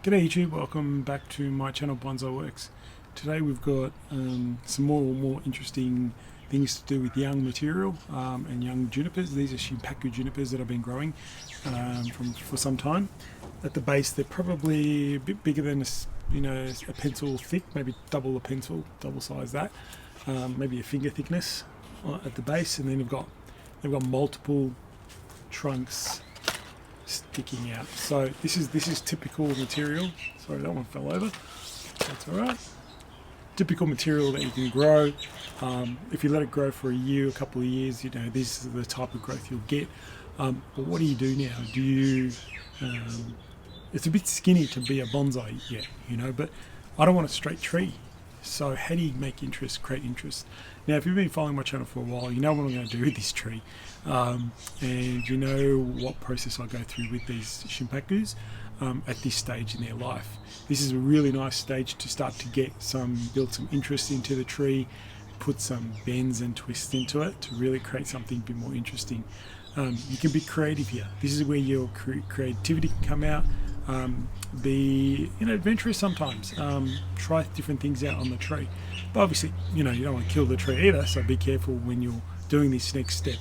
G'day YouTube, welcome back to my channel Bonsai Works. Today we've got some more interesting things to do with young material and young junipers. These are shimpaku junipers that I've been growing for some time. At the base they're probably a bit bigger than a pencil thick, maybe double a pencil, double size that, maybe a finger thickness at the base, and then they've got multiple trunks sticking out. So this is typical material. Sorry, that one fell over. That's all right. Typical material that you can grow. If you let it grow for a year, a couple of years, this is the type of growth you'll get. But what do you do now? Do you? It's a bit skinny to be a bonsai yet, but I don't want a straight tree. So how do you make interest, create interest? Now, if you've been following my channel for a while, you know what I'm going to do with this tree. And you know what process I go through with these shimpakus at this stage in their life. This is a really nice stage to start to build some interest into the tree, put some bends and twists into it to really create something a bit more interesting. You can be creative here. This is where your creativity can come out. Be adventurous sometimes. Try different things out on the tree, but obviously you don't want to kill the tree either, so be careful when you're doing this next step.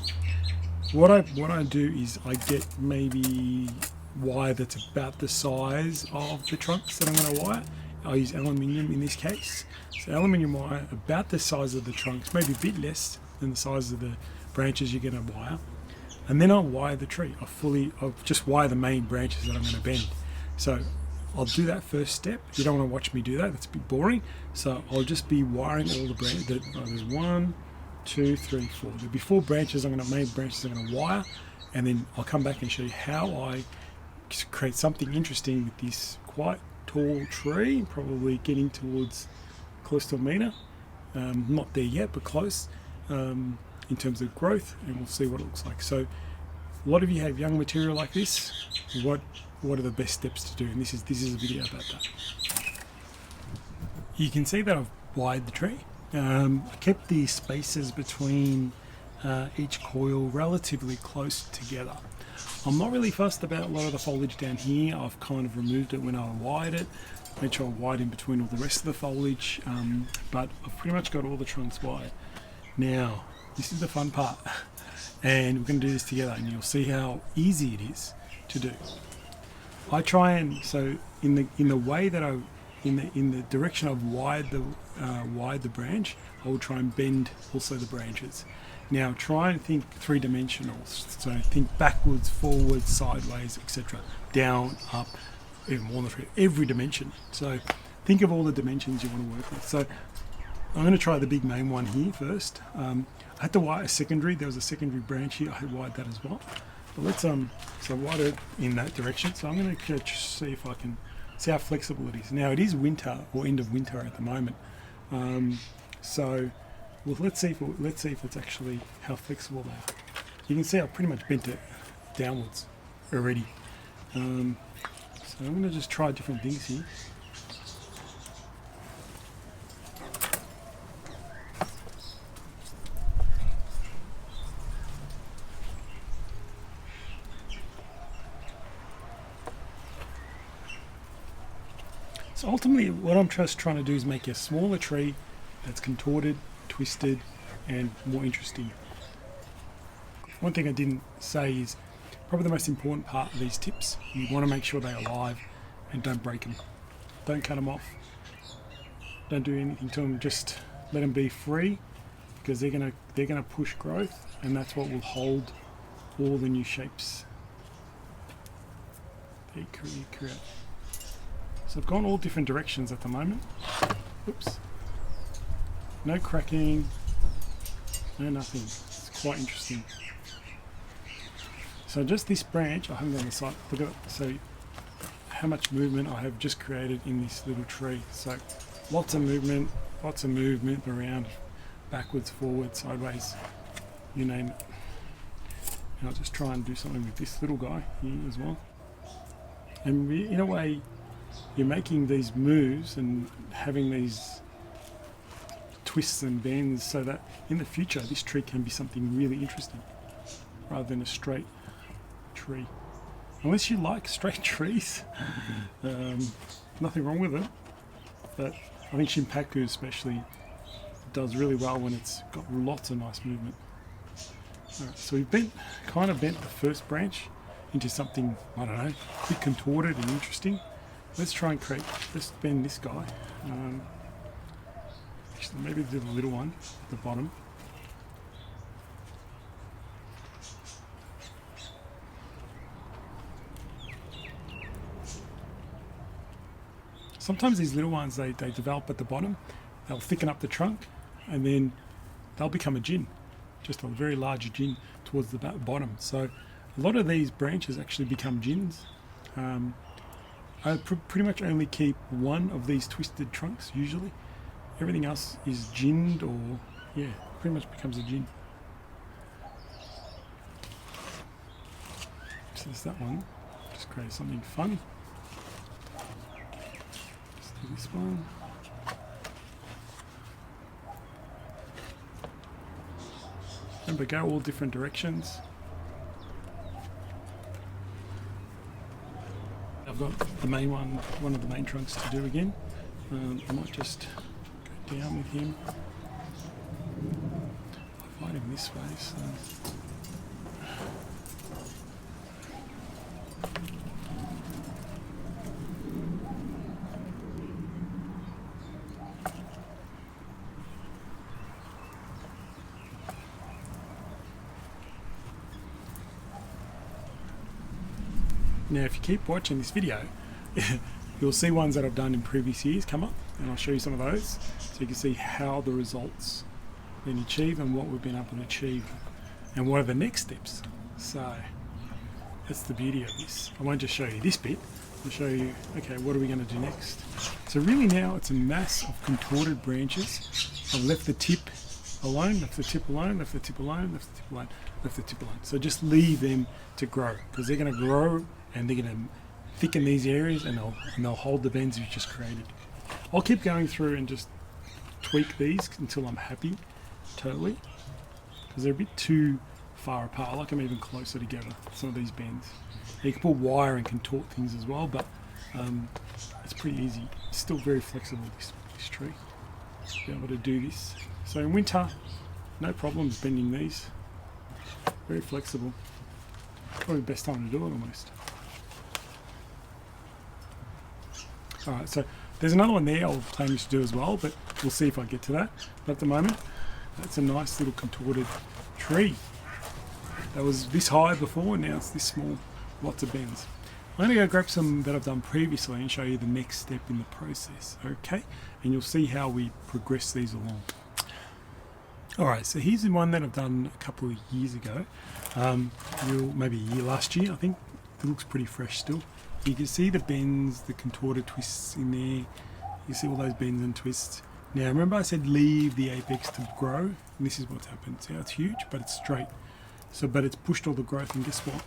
What I do is I get maybe wire that's about the size of the trunks that I'm going to wire. I use aluminium in this case, so aluminium wire about the size of the trunks, maybe a bit less than the size of the branches you're going to wire, and then I'll wire the tree. I'll just wire the main branches that I'm going to bend. So I'll do that first step. You don't want to watch me do that, that's a bit boring. So I'll just be wiring all the branches. There's 1, 2, 3, 4. There'll be 4 branches, main branches I'm going to wire, and then I'll come back and show you how I create something interesting with this quite tall tree, probably getting towards close to a metre. Not there yet, but close in terms of growth, and we'll see what it looks like. So a lot of you have young material like this. What are the best steps to do? And this is a video about that. You can see that I've wired the tree. I kept the spaces between each coil relatively close together. I'm not really fussed about a lot of the foliage down here. I've kind of removed it when I wired it. Made sure I wired in between all the rest of the foliage, but I've pretty much got all the trunks wired. Now, this is the fun part, and we're going to do this together, and you'll see how easy it is to do. I try and, so in the way that in the direction I've wired the branch, I will try and bend also the branches. Now try and think 3-dimensional. So think backwards, forwards, sideways, etc. Down, up, even more than 3, every dimension. So think of all the dimensions you want to work with. So I'm going to try the big main one here first. I had to wire a secondary. There was a secondary branch here. I had wired that as well. But let's so I wired it in that direction. So I'm going to see if I can see how flexible it is. Now it is winter or end of winter at the moment. Let's see if it's actually how flexible they are. You can see I've pretty much bent it downwards already. So I'm going to just try different things here. So ultimately what I'm just trying to do is make a smaller tree that's contorted, twisted, and more interesting. One thing I didn't say is probably the most important part of these tips. You want to make sure they're alive and don't break them. Don't cut them off. Don't do anything to them. Just let them be free, because they're gonna push growth, and that's what will hold all the new shapes that you create. So I've gone all different directions at the moment. Oops. No cracking, no nothing. It's quite interesting. So just this branch, I haven't done the side. Look at it. So how much movement I have just created in this little tree. So lots of movement around, backwards, forwards, sideways, you name it. And I'll just try and do something with this little guy here as well. And in a way, you're making these moves and having these twists and bends so that in the future this tree can be something really interesting rather than a straight tree. unless you like straight trees, nothing wrong with it. But I think shimpaku especially does really well when it's got lots of nice movement. Alright, so we've kind of bent the first branch into something, I don't know, a bit contorted and interesting. Let's try and let's bend this guy. Actually, maybe do the little one at the bottom. Sometimes these little ones, they develop at the bottom, they'll thicken up the trunk, and then they'll become a gin, just a very large gin towards the bottom. So a lot of these branches actually become gins. I pretty much only keep one of these twisted trunks usually. Everything else is ginned, or yeah, pretty much becomes a gin. So there's that one. Just create something fun. Let's do this one. Remember, go all different directions. I've got the main one of the main trunks to do again. I might just go down with him. I find him this way, so. Now if you keep watching this video, you'll see ones that I've done in previous years come up, and I'll show you some of those so you can see how the results been achieved and what we've been able to achieve and what are the next steps. So that's the beauty of this. I won't just show you this bit, I'll show you, okay, what are we going to do next? So really now it's a mass of contorted branches. I've left the tip alone, left the tip alone, left the tip alone, left the tip alone, left the tip alone. So just leave them to grow, because they're going to grow and they're going to thicken these areas, and they'll hold the bends you've just created. I'll keep going through and just tweak these until I'm happy, totally, because they're a bit too far apart. I like them even closer together, some of these bends. You can pull wire and contort things as well, but it's pretty easy. It's still very flexible, this tree, to be able to do this. So in winter, no problems bending these. Very flexible. Probably the best time to do it almost. Alright, so there's another one there I'll plan to do as well, but we'll see if I get to that. But at the moment, that's a nice little contorted tree. That was this high before, now it's this small, lots of bends. I'm going to go grab some that I've done previously and show you the next step in the process, okay? And you'll see how we progress these along. Alright, so here's the one that I've done a couple of years ago, maybe a year last year I think. It looks pretty fresh still. You can see the bends, the contorted twists in there. You see all those bends and twists. Now remember I said leave the apex to grow, and this is what's happened. See how it's huge, but it's straight. So, but it's pushed all the growth, and guess what?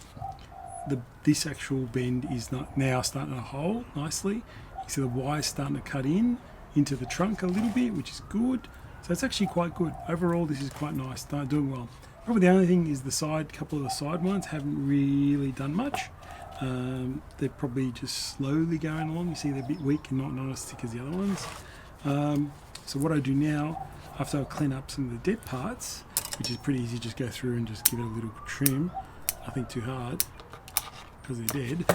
This actual bend is not now starting to hold nicely. You see the wire's starting to cut into the trunk a little bit, which is good. So it's actually quite good. Overall, this is quite nice, doing well. Probably the only thing is the couple of the side ones haven't really done much. They're probably just slowly going along. You see they're a bit weak and not as thick as the other ones. So what I do now, after I clean up some of the dead parts, which is pretty easy, just go through and just give it a little trim, nothing too hard, because they're dead,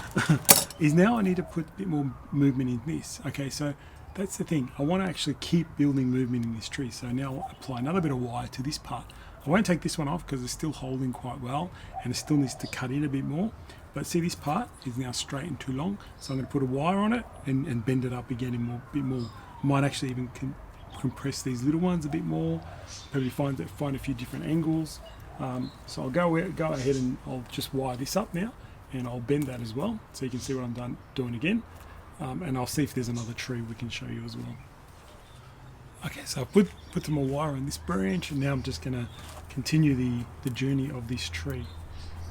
is now I need to put a bit more movement in this. Okay, so that's the thing. I want to actually keep building movement in this tree. So now I'll apply another bit of wire to this part. I won't take this one off because it's still holding quite well, and it still needs to cut in a bit more. But see, this part is now straight and too long, so I'm going to put a wire on it and bend it up again a bit more. Might actually even compress these little ones a bit more. Probably find a few different angles. So I'll go ahead and I'll just wire this up now, and I'll bend that as well, so you can see what I'm doing again. And I'll see if there's another tree we can show you as well. Okay, so I've put some more wire on this branch, and now I'm just going to continue the journey of this tree,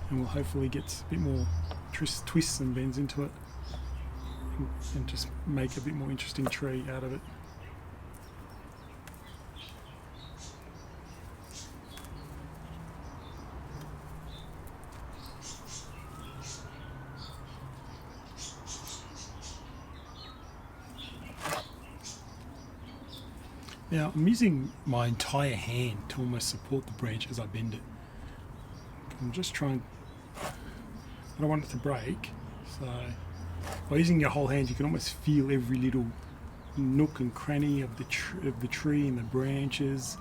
and we'll hopefully get a bit more twists and bends into it, and just make a bit more interesting tree out of it. Now I'm using my entire hand to almost support the branch as I bend it. I'm just trying, I don't want it to break, so by using your whole hand you can almost feel every little nook and cranny of the tree and the branches.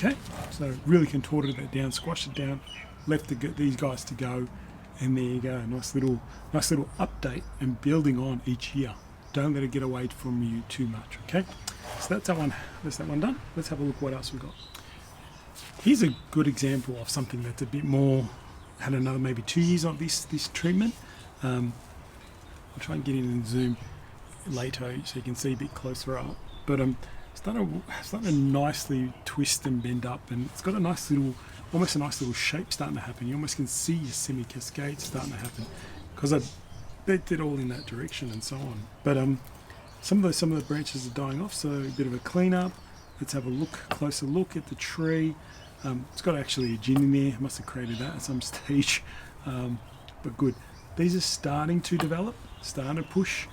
Okay, so really contorted that down, squashed it down, left these guys to go, and there you go. Nice little update and building on each year. Don't let it get away from you too much. Okay, so that's that one. That's that one done. Let's have a look what else we've got. Here's a good example of something that's a bit more, had another maybe 2 years on this treatment. I'll try and get in and zoom later so you can see a bit closer up. But starting to nicely twist and bend up, and it's got a nice little, almost a nice little shape starting to happen. You almost can see your semi-cascade starting to happen because I bent it all in that direction and so on. But some of the branches are dying off, so a bit of a clean up. Let's have a closer look at the tree. It's got actually a gin in there. I must have created that at some stage, but good. These are starting to develop, starting to push.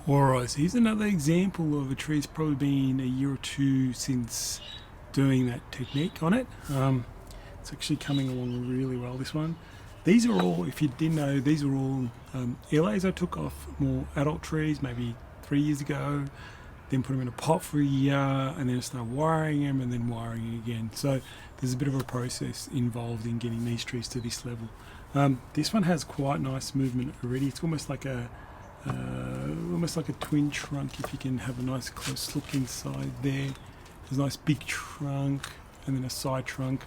Alright, so here's another example of a tree. It's probably been a year or two since doing that technique on it. It's actually coming along really well, this one. These are all, if you didn't know, these are all LAs I took off more adult trees maybe 3 years ago, then put them in a pot for a year, and then start wiring them and then wiring again. So there's a bit of a process involved in getting these trees to this level. This one has quite nice movement already. It's almost like a twin trunk, if you can have a nice close look inside there. There's a nice big trunk and then a side trunk,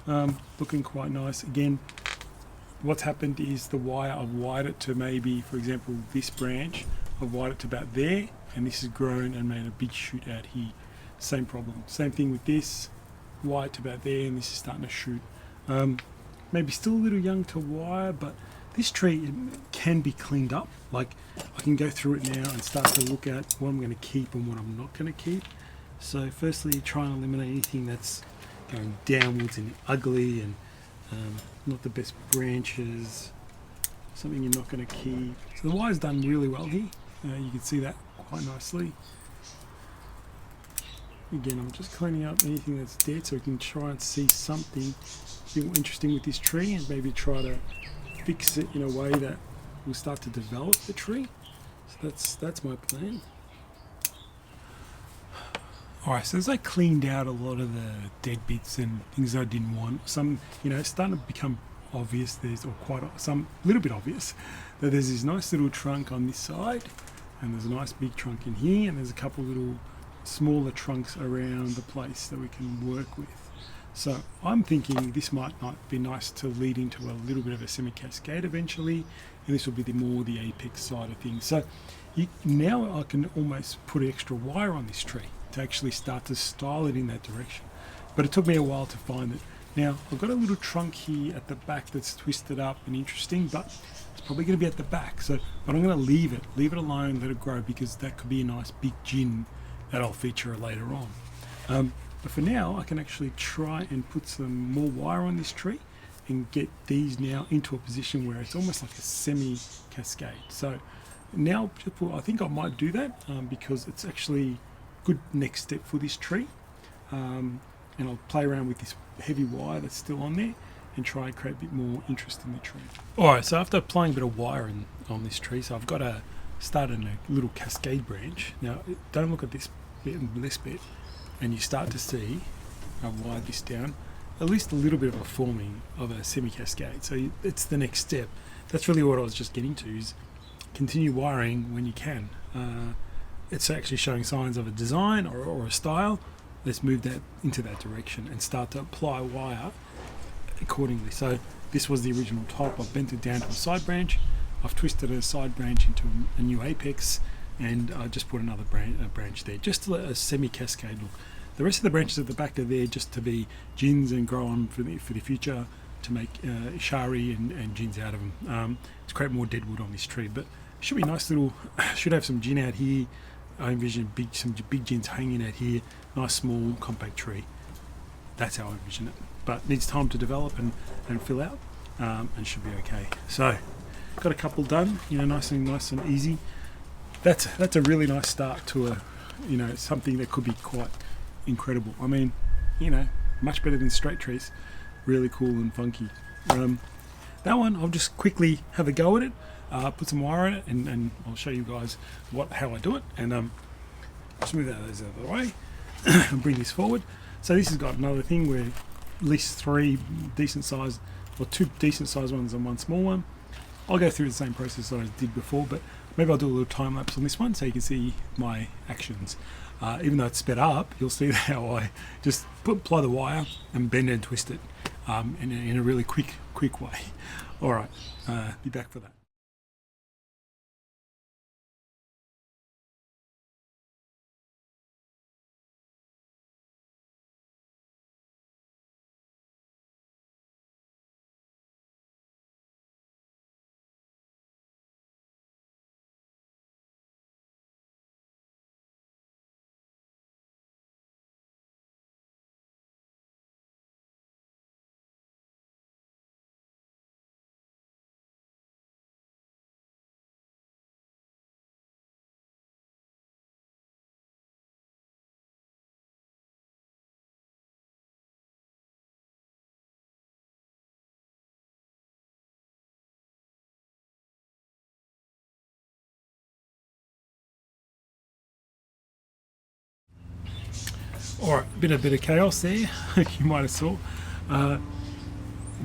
looking quite nice. Again, what's happened is the wire, I've wired it to maybe, for example, this branch, I've wired it to about there, and this has grown and made a big shoot out here. Same problem, same thing with this, wired to about there, and this is starting to shoot. Maybe still a little young to wire, but this tree can be cleaned up. Like, I can go through it now and start to look at what I'm going to keep and what I'm not going to keep. So firstly, try and eliminate anything that's going downwards and ugly and not the best branches, something you're not going to keep. So the wire's done really well here. You can see that quite nicely. Again, I'm just cleaning up anything that's dead so we can try and see something a bit more interesting with this tree and maybe try to fix it in a way that will start to develop the tree. So that's my plan. Alright, so as I cleaned out a lot of the dead bits and things I didn't want, some, it's starting to become obvious, little bit obvious, that there's this nice little trunk on this side, and there's a nice big trunk in here, and there's a couple little smaller trunks around the place that we can work with. So I'm thinking this might not be nice to lead into a little bit of a semi-cascade eventually, and this will be the apex side of things. So now I can almost put extra wire on this tree to actually start to style it in that direction. But it took me a while to find it. Now I've got a little trunk here at the back that's twisted up and interesting, but it's probably going to be at the back. But I'm going to leave it alone, let it grow, because that could be a nice big gin that I'll feature later on. But for now, I can actually try and put some more wire on this tree and get these now into a position where it's almost like a semi-cascade. So now I think I might do that because it's actually a good next step for this tree. And I'll play around with this heavy wire that's still on there and try and create a bit more interest in the tree. Alright, so after applying a bit of wire on this tree, so I've got to start in a little cascade branch. Now, don't look at this bit and this bit, and you start to see, I've wired this down, at least a little bit of a forming of a semi-cascade. So it's the next step. That's really what I was just getting to, is continue wiring when you can. It's actually showing signs of a design or a style. Let's move that into that direction and start to apply wire accordingly. So this was the original type. I've bent it down to a side branch. I've twisted a side branch into a new apex, and I just put another branch there, just to let a semi-cascade look. The rest of the branches at the back are there just to be gins and grow on for the future. to make shari and gins out of them, to create more deadwood on this tree. But it should be nice little, should have some gin out here. I envision some big gins hanging out here, nice small compact tree. That's how I envision it, but needs time to develop and fill out, and should be okay. So got a couple done, nice and easy. That's a really nice start to something that could be quite incredible. I mean, much better than straight trees. Really cool and funky. That one, I'll just quickly have a go at it, put some wire in it, and I'll show you guys how I do it. And just move those out of the way and bring this forward. So this has got another thing where at least 3 decent size, or 2 decent sized ones and 1 small one. I'll go through the same process that I did before, but maybe I'll do a little time lapse on this one so you can see my actions. Even though it's sped up, you'll see how I just apply the wire and bend and twist it in a really quick way. All right, be back for that. All right, a bit of chaos there. You might have saw.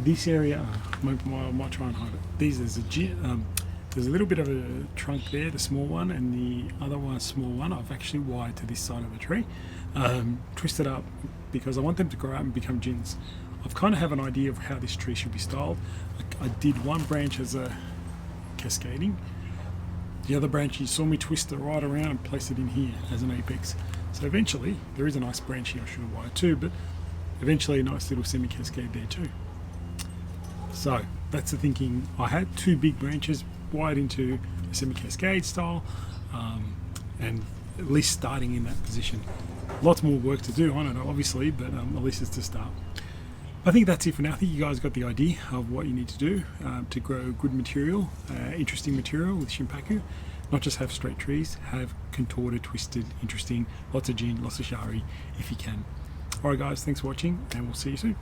This area, I might try and hide it. There's a little bit of a trunk there, the small one, and the other one, small one, I've actually wired to this side of the tree, twisted up because I want them to grow out and become gins. I've kind of have an idea of how this tree should be styled. I did one branch as a cascading. The other branch, you saw me twist it right around and place it in here as an apex. So eventually, there is a nice branch here I should have wired too, but eventually a nice little semi-cascade there too. So that's the thinking. I had 2 big branches wired into a semi-cascade style, and at least starting in that position. Lots more work to do, I don't know, obviously, but at least it's to start. I think that's it for now. I think you guys got the idea of what you need to do to grow good material, interesting material with shimpaku. Not just have straight trees, have contorted, twisted, interesting, lots of gin, lots of shari if you can. Alright guys, thanks for watching and we'll see you soon.